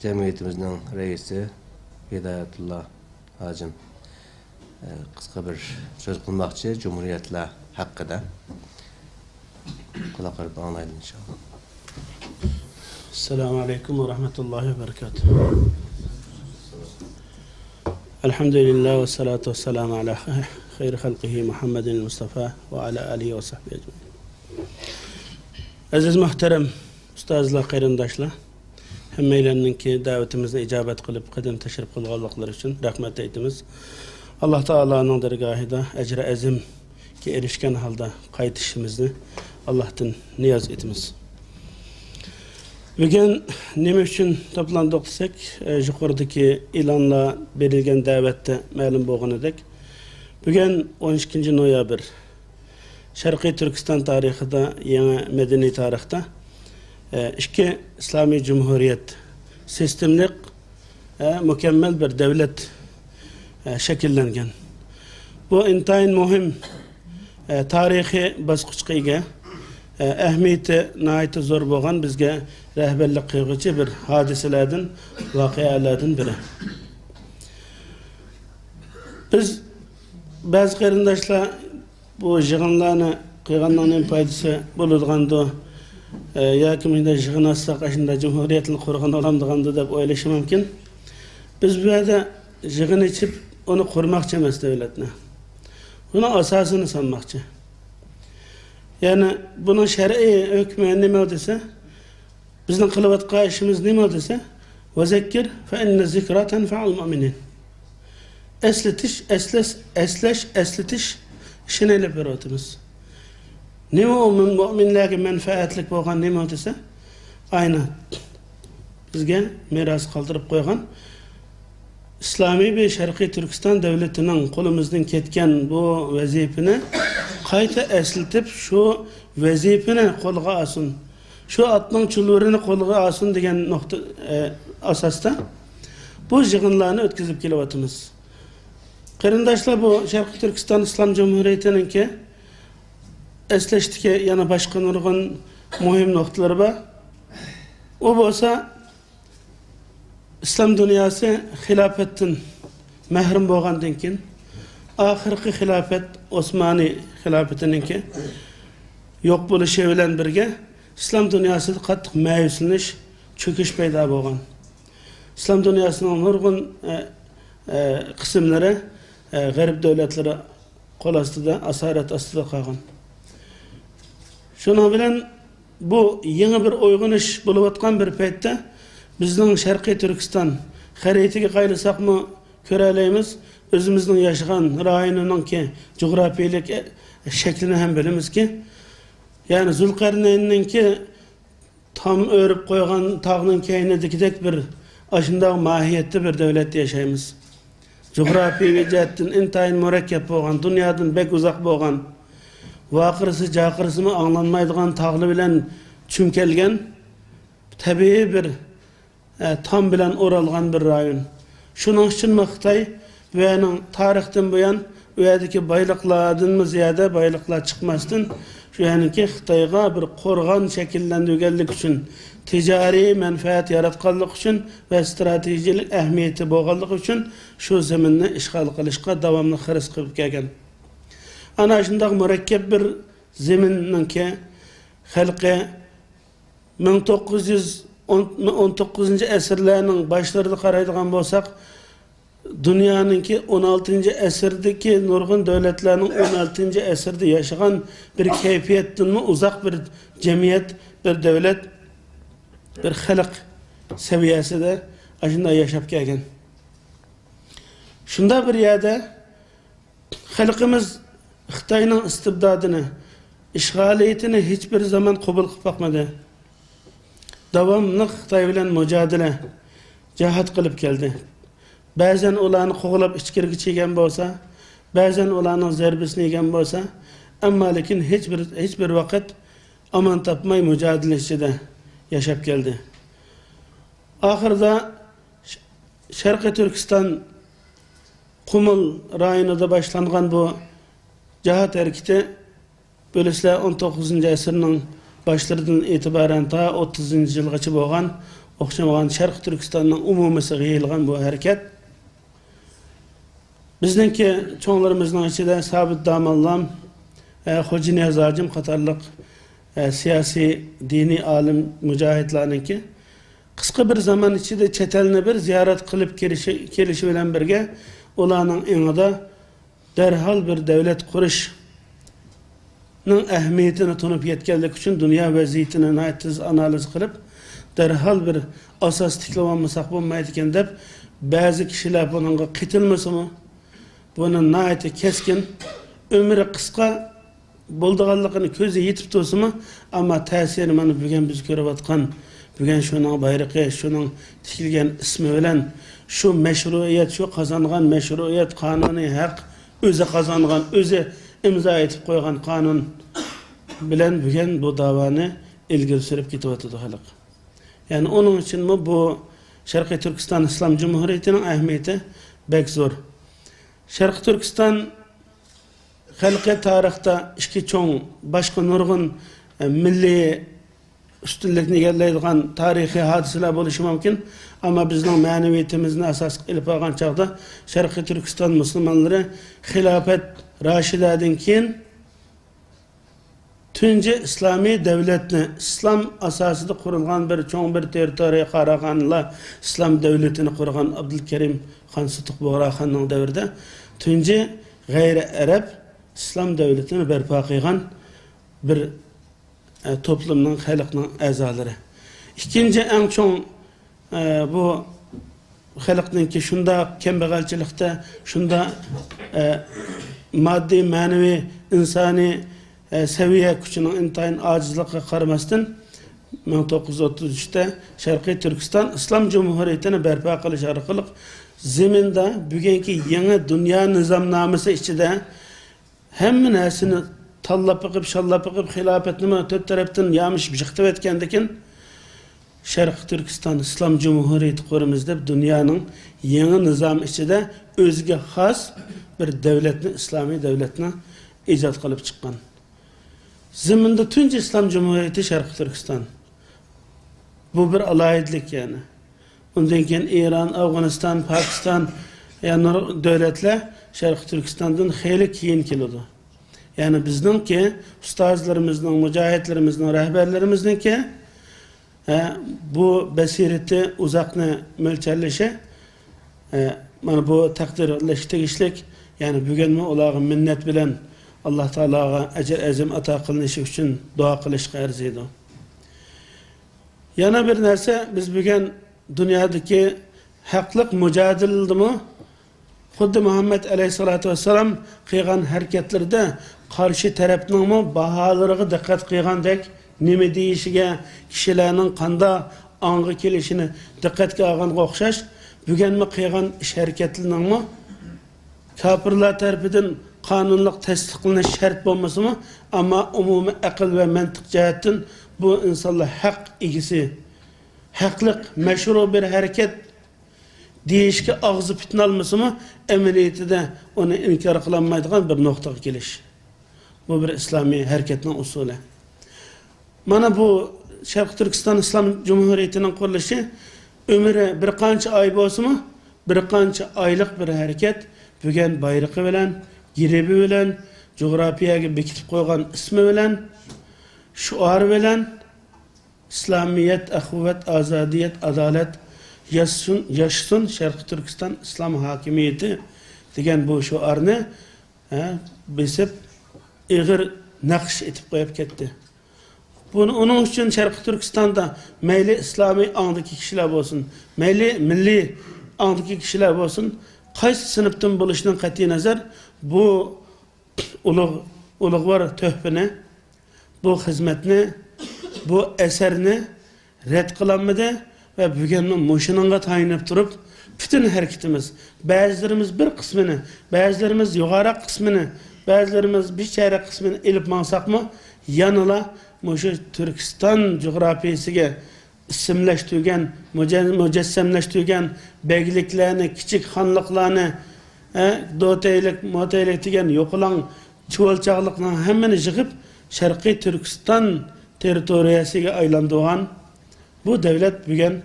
cemiyetimizin reisi Hidayatullah Hacım kısa bir söz kılmakçı Cumhuriyet'le hakkında. Kulak verip anlayın inşallah. Esselamu Aleyküm ve Rahmetullahi ve Berekatuhu. Elhamdülillah ve salatu ve selamu ala hayri halkihi Muhammedin Mustafa ve ala alihi ve sahbihi ecmaîn. Aziz muhterem ustazlar, qayrindaşlar, hemmeylerninki davetimizne icabet kılıp kadem teşrif kılganlıkları için rahmet eytimiz. Allah Teala'nın dergahida ecre ezim ki erişken halda qaytışımızı Allah'tan niyaz etimiz. Bugün neme için toplandık desek, yukarıdaki ilanla verilgen davette ma'lum bo'lgan edik. Bugün 12 noyabr Sharqiy Türkistan tarixida, yangi medeniy tarixda iki İslami Cumhuriyet sistemlik mükemmel bir devlet şekillengen. Bu intayin muhim tarihi basqıçqa ega, ahmiyeti nayeti zor bo'lgan bizga rahbarlik qilguvchi bir hodisalardan, voqealardan biri. Biz bazı qarindoshlar bu yig'inlarni qilganning foydasi bo'ladigandu yoki menda yig'in olsak shunda Cumhuriyetni qurgan olamdiganda deb o'ylashi mumkin. Biz bu yerda yig'in ichib uni qurmoqchi emas davlatni. Uni asosini solmoqchi. Yani bunun şer'i hükmü nima desa, bizning qilayotgan ishimiz nima desa, "Vazakkir fa inna zikra tanfa'ul mu'minin." Esletish ishini ilib beramiz. Nima o mu'minlarga manfaatlik bo'lgan nima desa, ayni bizga meros qoldirib qo'ygan İslami bir Sharqiy Türkistan devletinin qo'limizdan ketgan bu vazifani qayta eslatib, şu vazifani qo'lga olsin, şu atning chulurini qo'lga olsin degan nokta asosda bu yig'inlarni o'tkazib kelyapmiz. Qarindoshlar, bu Sharqiy Türkistan İslam Cumhuriyetininki eslashdiki yana boshqa nurg'un muhim noktalar bor. O bo'lsa İslam dünyası xilafetin mahrum bo'lgandan keyin oxirgi xilafet Osmani xilafetininki yo'q bo'lishi bilan birga İslam dünyasida qattiq ma'yuslanish, cho'kish paydo bo'lgan. İslam dünyasının nurg'un qismlari g'arb davlatlari qo'l ostida, asorat ostida qolgan. Shuning bilan bu yangi bir uyg'onish bo'layotgan bir paytda bizning Sharqiy Türkistan xaritasiga qaylasaqmi ko'ralaymiz, o'zimizning yashagan rayoniningki jug'rafiyalik shaklini ham bilamizki, ya'ni Zulqarnaynninki tam o'rib qo'ygan tog'ning keynidagidek bir ashunday mohiyatda bir davlatda yashaymiz. Jug'rafiyaviy jihatdan intayin murakkab bo'lgan, dunyodan bek uzoq bo'lgan, voqirisi jaqirisimi anglanmaydigan tog'li bilan chumkelgan tabiiy bir tam bilen oralgan bir rayon. Şunun için Xitoy ve tarixten bu yan bu yerdeki baylıklardan mı ziyade baylıklar çıkmasın. Şu yani ki Xitoyga bir qorgan şekillendirgenlik için, ticari menfaat yaratganlık için ve stratejik ehemmiyeti bo'lganlik için şu zeminni işgal qilishga davamlı xaris qilib kelgan. Ana shunday murakkab bir zeminninki xalqi 19 asırlarının başlarında qaraydigan bo'lsak, dünyanınki 16 asırdaki nurg'un devletlerinin 16 asırda yaşagan bir keyfiyetden mi uzak bir cemiyet, bir devlet, bir xalq seviyesinde aşında yaşap kelgan. Şunda bir yerde xalqimiz Xitoyning istibdodini, işgaliyetini hiçbir zaman qabul qilib bakmadı. Davamlı Xitoy bilan mücadele, cihat qilib keldi. Bazen ularni qo'g'lab ichkiriga chegan bo'lsa, bazen ularning zarbasini yegan bo'lsa, ammo lekin hiçbir vaqt aman topmay mücadele ichida yashab keldi. Oxirida Sharqiy Türkistan Qumul rayonida boshlangan bu cihat hareketi böylesine 19. asırning başlarından itibaren ta 30. yılgacha bo'lgan o'xshamagan Sharq Turkistonning umumisiga yayilgan bu harakat. Bizningki cho'nglarimizning ichida Sabit Damallam, Hoji Niyaz Hojim qatorliq siyosiy, diniy olim mujohidlarningki qisqa bir zaman ichida chet elni bir ziyorat qilib kelishi bilan birga ularning o'ngida darhol bir davlat qurishning ahamiyatini tunib yetganlik uchun dunyo vaziyatini naytiz analiz qilib darhol bir asos tiklamasak bo'lmaydi ekan deb ba'zi kishilar bunga qitilmasimi, buni nayti keskin, ömrü qisqa bo'ldiganligini ko'zi yetib tursinmi, ammo ta'siri mana bugun biz ko'rayotgan, bugun shuning bayrog'i, shuning tikilgan ismi bilan şu meşruiyet, şu kazangan meşruiyet, kanuni haq, o'zi kazangan, o'zi imzo etib qo'ygan qonun bilan bugun bu davoni ilgari surib ketyapti xalq. Yani onun için mi bu Sharqiy Turkiston Islom Cumhuriyetining ahamiyati bek zo'r. Sharqiy Turkiston xalqi tarixda ikki cho'ng boshqa nurg'un milliy ustunlikni egallaydigan tarixiy hodisalar bo'lishi mumkin, ammo bizning ma'naviyatimizni asos qilib olgan chog'da Sharqiy Turkiston musulmonlari xilofat Rashidadan keyin tunji islomiy davlatni, islom asosida qurilgan bir cho'ng bir territoriya qaraganlar islom davlatini qurgan Abdulkarim Xon Sutiq Bo'g'roxonning davrida tunji g'ayri arab islom davlatini barpo qilgan bir toplumning, xalqning a'zolari. İkinci eng cho'ng bu xalqninki shunda kambag'alchilikda, shunda moddiy, ma'naviy, insoniy seviye kuchining intayin ojizligiga qaramasdan 1933'te Sharqiy Turkiston Islom Cumhuriyetini barpo qilish orqali zaminda bugungi yangi dunyo nizomnomasi ichida hamma narsani tanlab biqib, shallab biqib, xilofatni to'rt tarafdan yamish biqitib etgandikin Sharqiy Turkiston Islom Cumhuriyeti quramiz deb dunyoning yangi nizom ichida o'ziga xos bir davlatni, islomiy davlatni ijod qilib chiqqan. Zaminda tunji Islom Cumhuriyeti Sharqiy Turkiston. Bu bir alayidlik yani. Undan keyin İran, Afg'oniston, Pokiston yani davlatlar Sharqiy Turkistondan xeyli keyin keladi. Yani bizningki ustozlarimizning, mujohidlarimizning, rahbarlarimizninki bu basirati uzoqni mo'ljallashi mana bu taqdirlash tegishlik, yani bugunmi ularga minnat bilan Allah Teala'ga ecir azim ata qilinishi uchun duo qilishga arziydi. Yana bir narsa, biz bugün dünyadaki haqliq mujadildimi xuddi Muhammed aleyhissalatu vesselam qilgan hareketlarda qarshi tarafning baholariga diqqat qilgandek, nima deyishiga, kishilarning qanday ong'i kelishini diqqatga olganga o'xshash, bugunmi qilgan ish harakatlarning kafirlar tarafidan qonunliq tasdiqlanish shart bo'lmasimi, ammo umumiy aql va mantiq jihatdan bu insonlar haq egisi, haqliq mashru bir harakat deyishga og'zi pitnolmasimi, amaliyotida uni inkor qilinmaydigan bir nuqtaga kelish. Bu bir islomiy harakatning usuli. Mana bu Sharqiy Turkiston Islom Cumhuriyetining qurilishi umri bir qancha oy bo'lsa-mu, bir qancha oylik bir harakat, bugun bayrog'i bilan, girebi bilan, coğrafiyaga bekitib qo'ygan ismi bilan, shuar bilan İslamiyet, ahuvvet, azadiyet, adalet, yaşasın Sharqiy Turkiston İslam hakimiyeti degan bu shuarni besib ig'ir naqsh etib qo'yib ketdi. Bunu onun için Sharqiy Turkistonda mayli islomiy ongdagi kishilar bo'lsin, mayli milliy ongdagi kishilar bo'lsin, qaysi sinfdan bo'lishidan qat'iy nazar bu ulug'vor tuhfani, bu xizmatni, bu eserni rad qilinmadi ve bugün muşununga tayinib turib, bütün hareketimiz, bazılarımız bir kısmını, bazılarımız yukarı kısmını, bazılarımız bir çeyrek kısmını elip mansak mı, yanıla muşu Türkistan coğrafiyasıga isimleştirilen, mücessemleştirilen belgiliklerini, küçük hanlıklarını, doteylik, moteylik degen yokulan çuvalçaklıklarını hemen yığıp Sharqiy Turkiston territoriyasiga aylandigan bu devlet bugün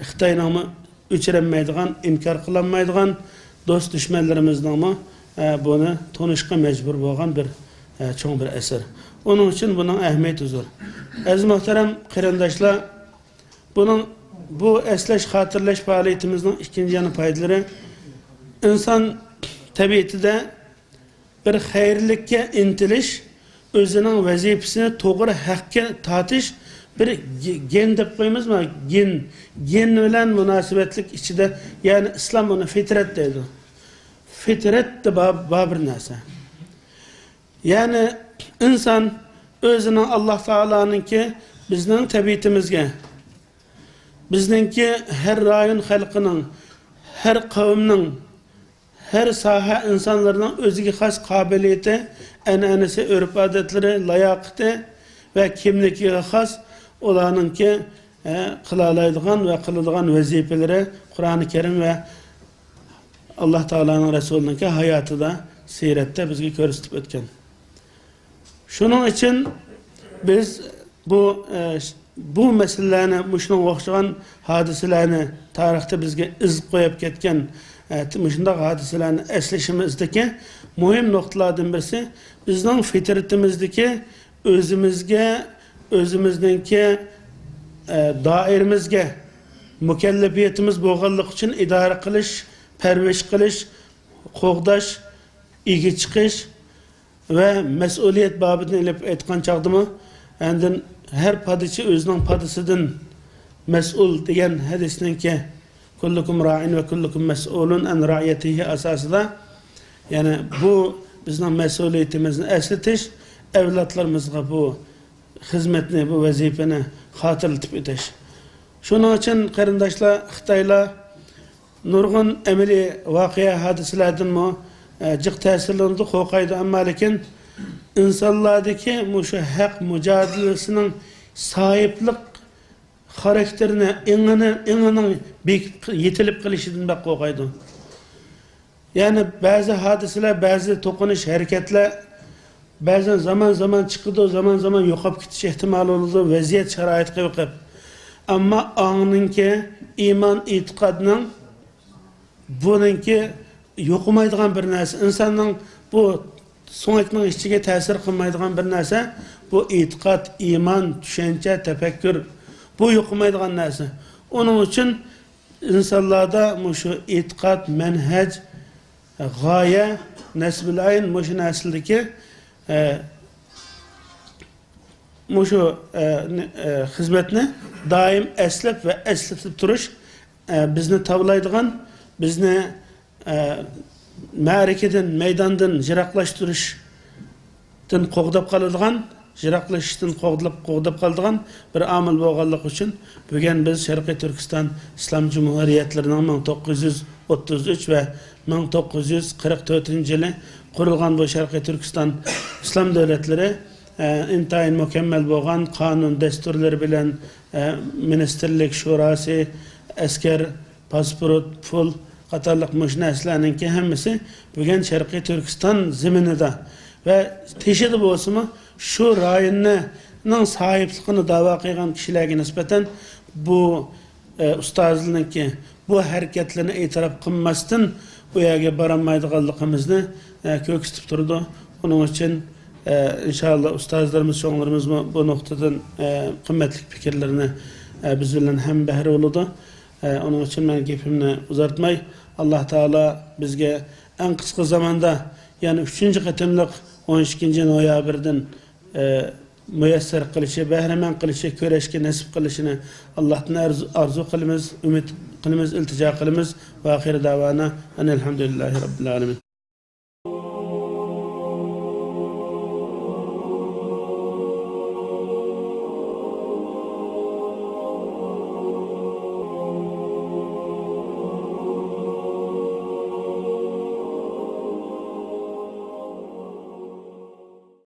Xitoyning o'chirilmaydigan, inkor qilinmaydigan do'st dushmanlarimizning buni tanishga majbur bo'lgan bir cho'ng bir asar. Onun için bunun ahamiyati zo'r. Aziz muhtaram qarindoshlar, bu eslash xotirlash faoliyatimizning ikkinchi yana foydalari inson tabiatida bir xayrlikka intilish, o'zining vazifasini to'g'ri haqqa tortish bir gen deb qo'ymizmi? Gen bilan munosabatlik ichida, ya'ni islom uni fitrat deydi. Fitrat deb bir narsa. Yani insan özünün Allah Teala'nınki bizning tabiatimizga, bizningki her rayon xalqining, her qavmning, her saha insanlarning o'ziga xos qobiliyati, an'anasi, urf-odatlari, layoqati va kimligiga xos ularningki qila oladigan va qiladigan vazifalari Qur'oni Karim va Allah Teala'ning Rasulininki hayotida, siyratda bizga ko'rsatib o'tgan. Şunun için biz bu meselelerni, şunun o'xshagan hadiselerni tarixte bizge iz qo'yib ketgan shunday hadiselerni eslashimizdagi muhim noktalardan birisi bizning fitratimizdagi o'zimizningki doirimizga mukallafiyatimiz bo'lganligi uchun idora qilish, parvarish qilish, qo'g'dash, ega chiqish ve mesuliyet babını ilip etkan çağdımı, endin her padişi özünün padisinden mesul diyen hadisinin ki kullukum ra'in ve kullukum mes'ulun en ra'yetihi asası da, yani bu bizim mesuliyetimizin esletiş, evlatlarımızga bu hizmetini, bu vazifeni hatırlatıp öteş. Şunun için qarindoshlar, Xitoylar nurg'un amaliy voqea hadisalardan cık tesirlendi qo'rqaydi, ama lekin insonlardagi şu haq mücadelesinin sahiplik karakterini inining yetilib qilishidan bak qo'rqaydi. Yani bazı hadiseler, bazı to'qinish hareketler bazen zaman çıkıdı, zaman yo'qolib ketish ehtimoli bo'ladi, vaziyat sharoitga yo'qib. Ama anınki iman e'tiqodning bununki yo'qolmaydigan bir narsa, insonning bu so'ngakning ichiga ta'sir qilmaydigan bir narsa, bu e'tiqod, iman, tushuncha, tafakkur, bu yo'qolmaydigan narsa. Onun için insonlarda şu e'tiqod, manhaj, g'oya, nasbil ayn shu narsaldagi şu xizmatni doim eslab va eslatib turish bizni tavlaydigan, bizni ma'rakadan, maydondan jiroqlashtirishdan qo'g'dab qoladigan, jiroqlashishdan qo'g'dab qoladigan bir omil bo'lganligi uchun bugun biz Sharqiy Turkiston Islom Jumhuriyatlarining 1933 va 1944-yili qurilgan bu Sharqiy Turkiston Islom davlatlari intayin mükemmel bo'lgan qonun dasturlari bilan ministerlik shurasi, askar, pasport, pul qatorliq narsalarninki hammasi bugun Sharqiy Turkiston zaminida va teshida bo'lsa-mu shu rayonning sahibligini da'vo qilgan kishilarga nisbatan bu ustozlarniki bu harakatlarni e'tirof qilmasdan bu yerga borolmaydiganligimizni ko'ksitib turdi. Onun için inşallah ustozlarimiz, cho'nglarimiz bu noktadan qimmatli fikrlarini biz bilan ham bahra bo'ladi. Onun için ben gapimni uzatmay, Allah Teala bizge en kısa zamanda, yani 3. qatimliq 12 noyabrdan müyesser qilishi, bahraman qilishi, ko'rishga nasib qilishini Allohdan arzu qilamiz, umid qilamiz, iltijo qilamiz va oxir davona elhamdülillahi robbil alamin.